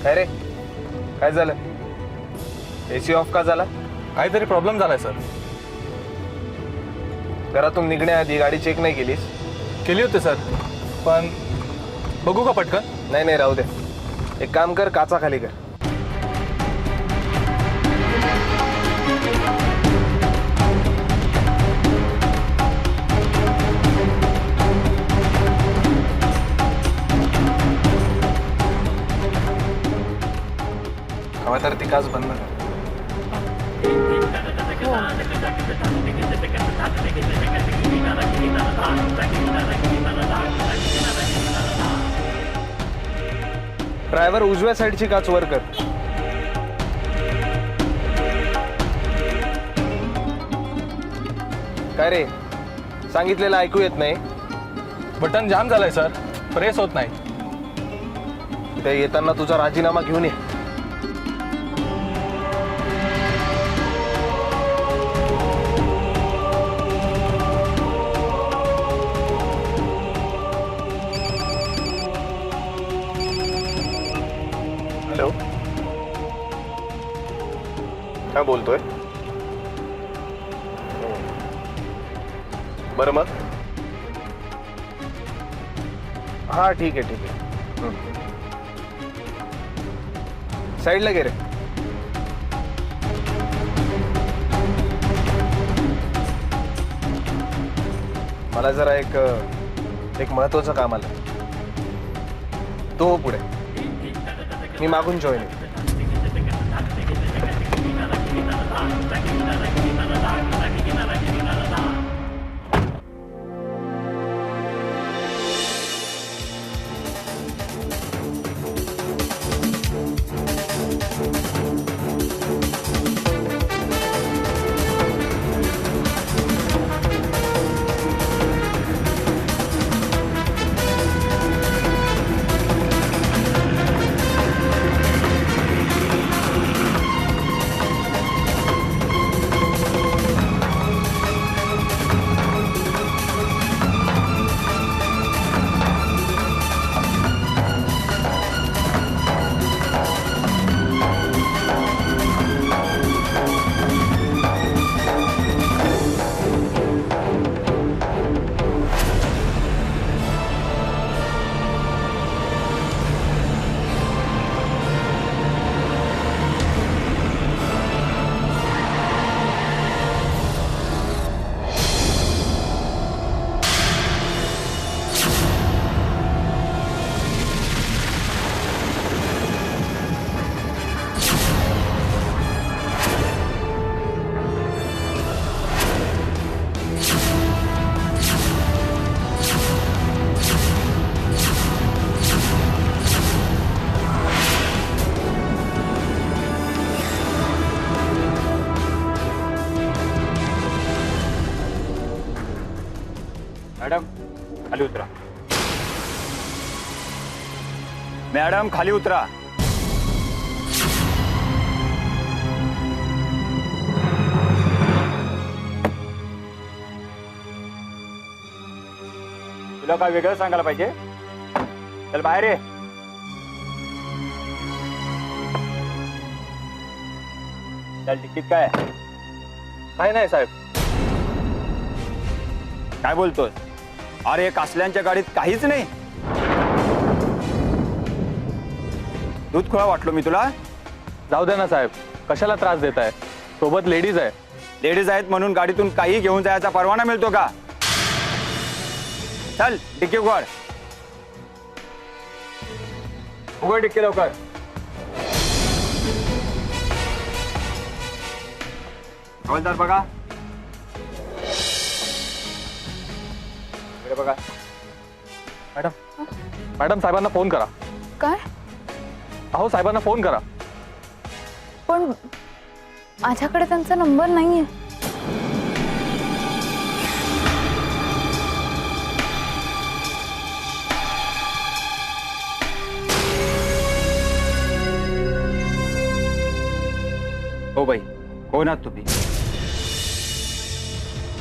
काय रे, काय झालं? एसी ऑफ का झाला? काहीतरी प्रॉब्लेम झालाय सर. घरातून निघण्याआधी गाडी चेक नाही केलीस? केली होती सर, पण बघू का पटकन? नाही नाही, राहू दे. एक काम कर, काचा खाली कर. हवा तर ती काच बंद कर. ड्रायव्हर उजव्या साईडची काच वर कर. काय रे, सांगितलेलं ऐकू येत नाही? बटन जाम झालंय सर, प्रेस होत नाही. इथे येताना तुझा राजीनामा घेऊन ये. हॅलो, काय बोलतोय? बरं मग, हा ठीक आहे ठीक आहे. साईडला गे रे. मला जरा एक महत्वाचं काम आलं. तो हो पुढे, मी मागून जॉईन आहे. मॅडम खाली उतरा. मॅडम खाली उतरा. तुला काय वेगळं सांगायला पाहिजे? चल बाहेर ये. चल, तिकीट काय? काय नाही साहेब. काय बोलतोय? अरे कासल्यांच्या गाडीत काहीच नाही. दूध खोळा वाटलो मी तुला? जाऊ दे ना साहेब, कशाला त्रास देताय? सोबत लेडीज आहे. लेडीज आहेत म्हणून गाडीतून काही घेऊन जायचा परवाना मिळतो का? चल डिक्की उघड. उघड डिक्की लवकर. हवालदार बघा. इकडे बघा. मॅडम, मॅडम साहेबांना फोन करा. काय? अहो साहेबांना फोन करा. पण माझ्याकडे त्यांचा नंबर नाहीये. हो बाई, कोण आहात तुम्ही?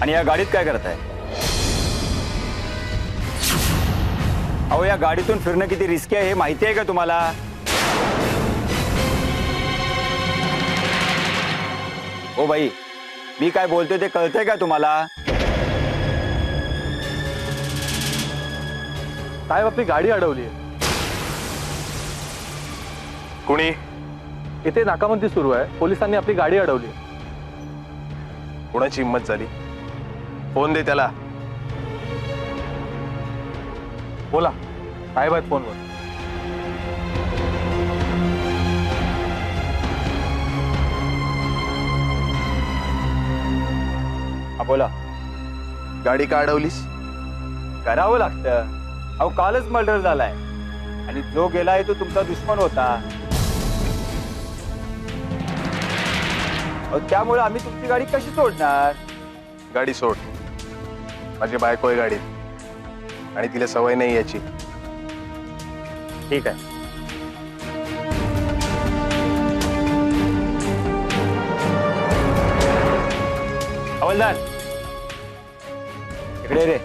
आणि या गाडीत काय करताय? अहो या गाडीतून फिरणं किती रिस्की आहे हे माहिती आहे का तुम्हाला? ओ बाई, मी काय बोलतोय ते कळतंय का तुम्हाला? साहेब आपली गाडी अडवली आहे. कुणी? इथे नाकाबंदी सुरू आहे. पोलिसांनी आपली गाडी अडवली आहे. कुणाची हिंमत झाली? फोन दे त्याला. बोला, साहेब आहेत फोनवर. हा बोला. गाडी का अडवलीस? करावं लागतं. अहो कालच मर्डर झालाय आणि जो गेलाय तो तुमचा दुश्मन होता. अहो त्यामुळे आम्ही तुमची गाडी कशी सोडणार? गाडी सोड. माझी बायको आहे गाडीत आणि तिला सवय नाही याची. ठीक आहे. हवलदार इकडे रे.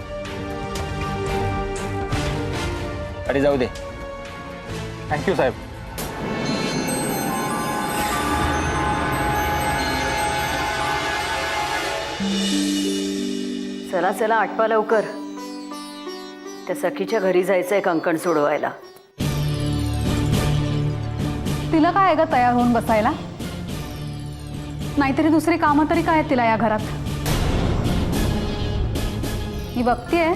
गाडी जाऊ दे. थँक्यू साहेब. चला चला आटपा लवकर. त्या सखीच्या घरी जायचंय कंकण सोडवायला. तिला काय आहे ग तयार होऊन बसायला? नाहीतरी दुसरी कामं तरी काय आहेत तिला या घरात? ही बघतीये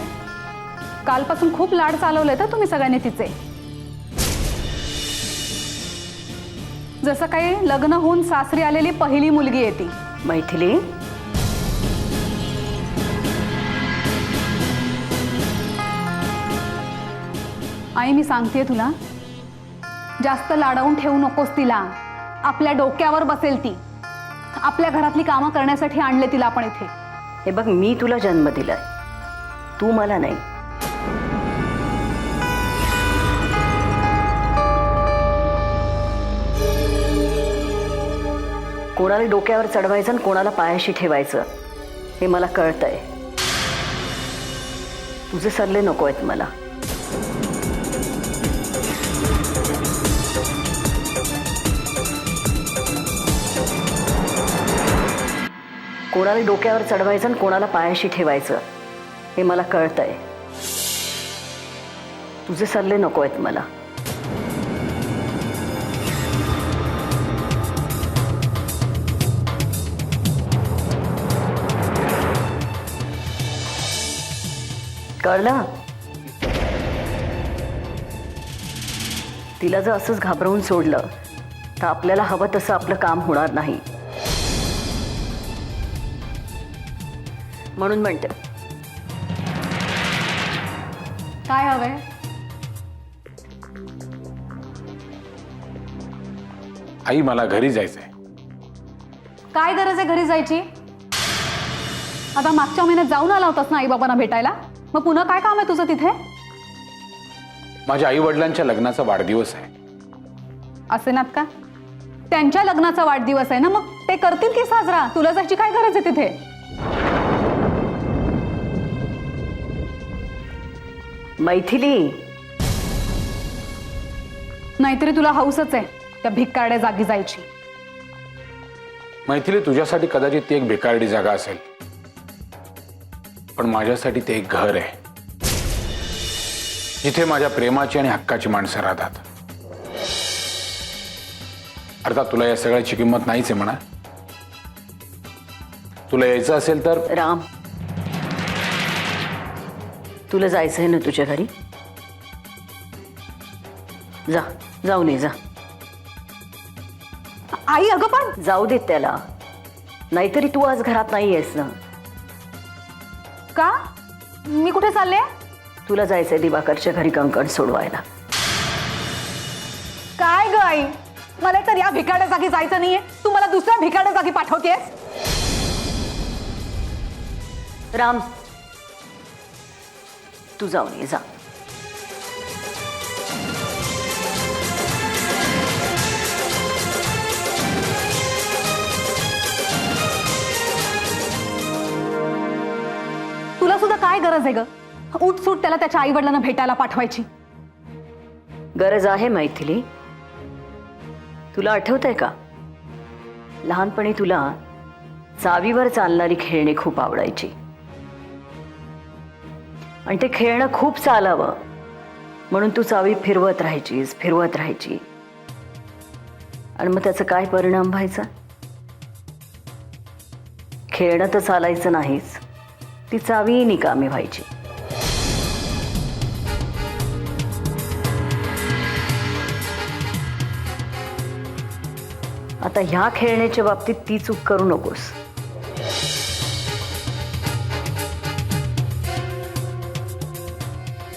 कालपासून खूप लाड चालवले तर तुम्ही सगळ्यांनी तिचे. जसं काही लग्न होऊन सासरी आलेली पहिली मुलगी आहे ती. मैथिली, आई मी सांगतेय तुला, जास्त लाडावून ठेवू नकोस तिला. आपल्या डोक्यावर बसेल ती. आपल्या घरातली कामं करण्यासाठी आणले तिला आपण इथे. हे बघ, मी तुला जन्म दिलाय, तू मला नाही. कोणाला डोक्यावर चढवायचं आणि कोणाला पायाशी ठेवायचं हे मला कळतंय. तुझे सल्ले नको आहेत मला. कोणाला डोक्यावर चढवायचं आणि कोणाला पायाशी ठेवायचं हे मला कळतंय. तुझे सल्ले नको आहेत मला. कळलं? तिला जर असंच घाबरवून सोडलं तर आपल्याला हवं तसं आपलं काम होणार नाही. म्हणून म्हणते. काय हवंय? आई मला घरी जायचंय. काय गरज आहे घरी जायची? आता मागच्या महिन्यात जाऊन आला होतास ना आई बाबांना भेटायला. मग पुन्हा काय काम आहे तुझं तिथे? माझ्या आई वडिलांच्या लग्नाचा वाढदिवस आहे. असे नात का? त्यांच्या लग्नाचा वाढदिवस आहे ना, मग ते करतील की साजरा. तुला जायची काय गरज आहे तिथे? मैथिली, नाहीतरी तुला हौसच आहे त्या भिकारड्या जागी जायची. मैथिली, तुझ्यासाठी कदाचित ती एक बेकारडी जागा असेल, पण माझ्यासाठी ते एक घर आहे जिथे माझ्या प्रेमाची आणि हक्काची माणसं राहतात. अर्थात तुला या सगळ्याची किंमत नाहीच आहे म्हणा. तुला यायचं असेल तर. राम, तुला जायचंय ना तुझ्या घरी? जा, जाऊन ये जा. आई अगं पण जाऊ देत त्याला. नाहीतरी तू आज घरात नाही आहेस ना. का? मी कुठे चालले? तुला जायचंय दिवाकरच्या घरी कंकण सोडवायला. काय ग आई, मला तर या भिकारड्या जागी जायचं नाहीये. तू मला दुसऱ्या भिकारड्या जागी पाठवतेस? राम, तू जाऊन ये जा. तुला सुद्धा काय गरज आहे ग उठसूट त्याला त्याच्या आई वडिलांना भेटायला पाठवायची? गरज आहे मैथिली. तुला आठवतंय का लहानपणी तुला चावीवर चालणारी खेळणी खूप आवडायची आणि ते खेळणं खूप चालावं म्हणून तू चावी फिरवत राहायची आणि मग त्याचा काय परिणाम व्हायचा? खेळणं तर चालायचं नाहीच, ती चावी निकामी व्हायची. आता ह्या खेळण्याच्या बाबतीत ती चूक करू नकोस.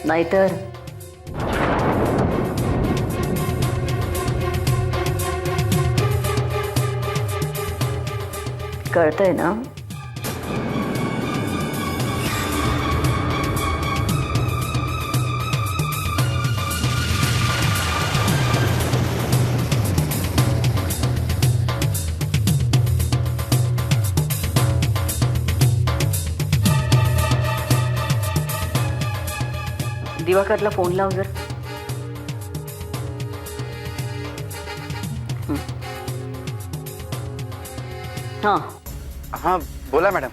नाहीतर कळतंय ना? दिवाकरला फोन लाव जर. हां हां बोला मॅडम.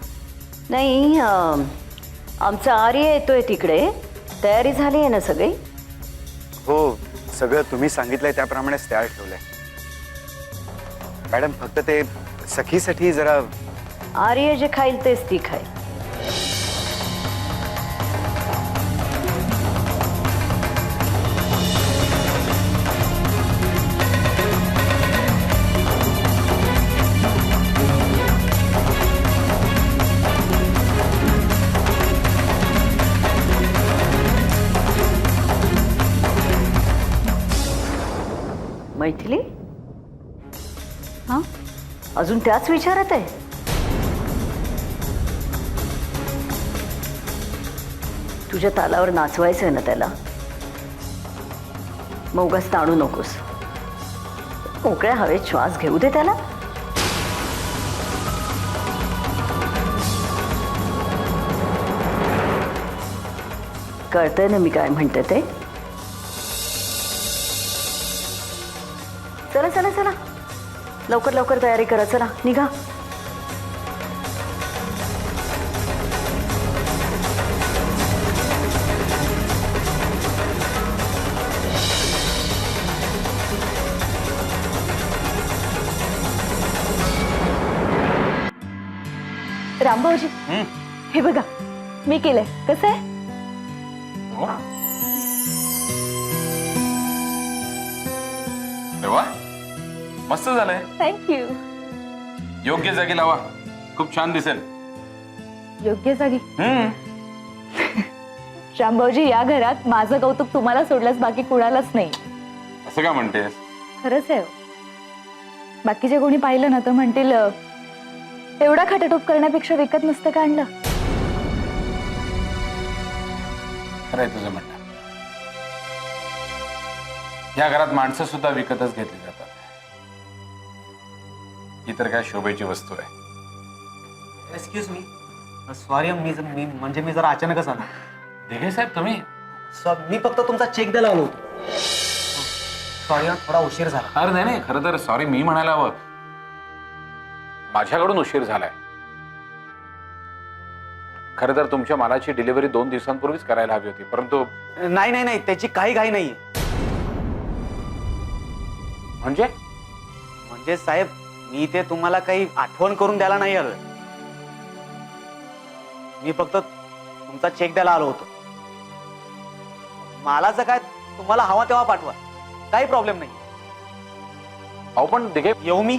नाही, आमचा आर्य येतोय तिकडे. तयारी झाली आहे ना सगळी? हो, सगळं तुम्ही सांगितलंय त्याप्रमाणेच तयार ठेवलंय मॅडम. फक्त ते सखीसाठी जरा. आर्य जे खाईल तेच ती खाईल. मैथिली, हां अजून त्याच विचारात आहे? तुझ्या तालावर नाचवायचं आहे ना त्याला? मग उगाच ताणू नकोस. मोकळ्या हवेत श्वास घेऊ दे त्याला. कळतंय ना मी काय म्हणते ते? चला चला चला, लवकर लवकर तयारी करा. चला निघा. रामभाऊजी, हे बघा मी केलंय. कसं आहे? वा, मस्त झालंय. थँक्यू. योग्य जागी लावा, खूप छान दिसेल. योग्य जागी. रामभाऊजी, या घरात माझं कौतुक तुम्हाला सोडल्यास बाकी कुणालाच नाही. असं का म्हणतेस? खरंच आहे. बाकीचे कोणी पाहिलं ना तर म्हणतील एवढा खटाटोप करण्यापेक्षा विकत नसतं का आणलं. खरंय तुझं म्हणणं. या घरात माणसं सुद्धा विकतच घेतली जातात. ही तर काय शोभेची वस्तू आहे. एक्सक्यूज मी, सॉरी मी जरा अचानकच आलो. दिघे साहेब तुम्ही? मी फक्त तुमचा चेक द्यायला आलो होतो. सॉरी, थोडा उशीर झाला. अरे नाही, खरं तर सॉरी मी म्हणायला हवं. माझ्याकडून उशीर झालाय. खरं तर तुमच्या मालाची डिलिव्हरी 2 दिवसांपूर्वीच करायला हवी होती, परंतु नाही नाही नाही, त्याची काही घाई नाहीये. म्हणजे साहेब, मी ते तुम्हाला काही आठवण करून द्यायला नाही आलोय. मी फक्त तुमचा चेक द्यायला आलो होतो. मालाचं काय तुम्हाला हवा तेव्हा पाठवा, काही प्रॉब्लेम नाही. अहो पण दिघे, येऊ मी?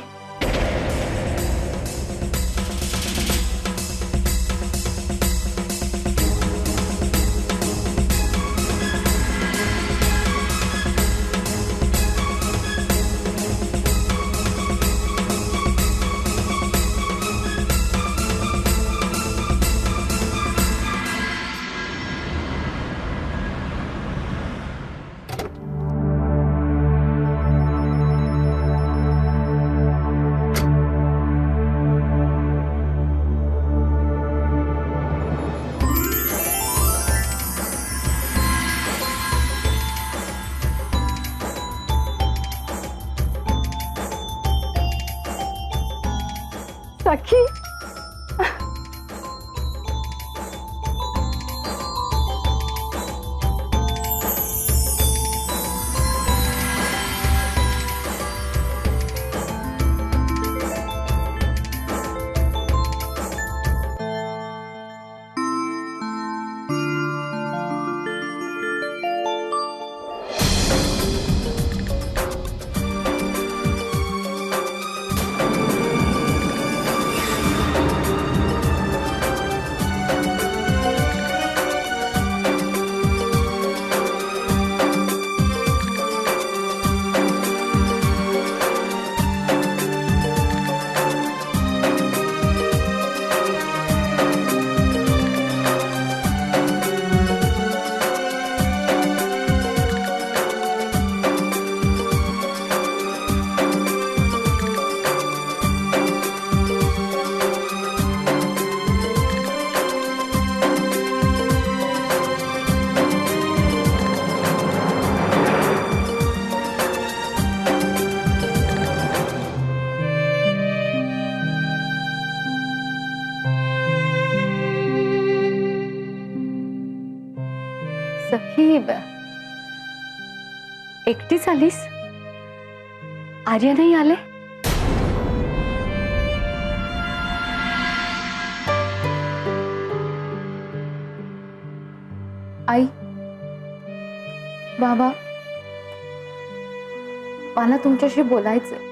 सखी, सखी एकटीच आलीस? आर्य नाही आले? आई, बाबा, मला तुमच्याशी बोलायचंय.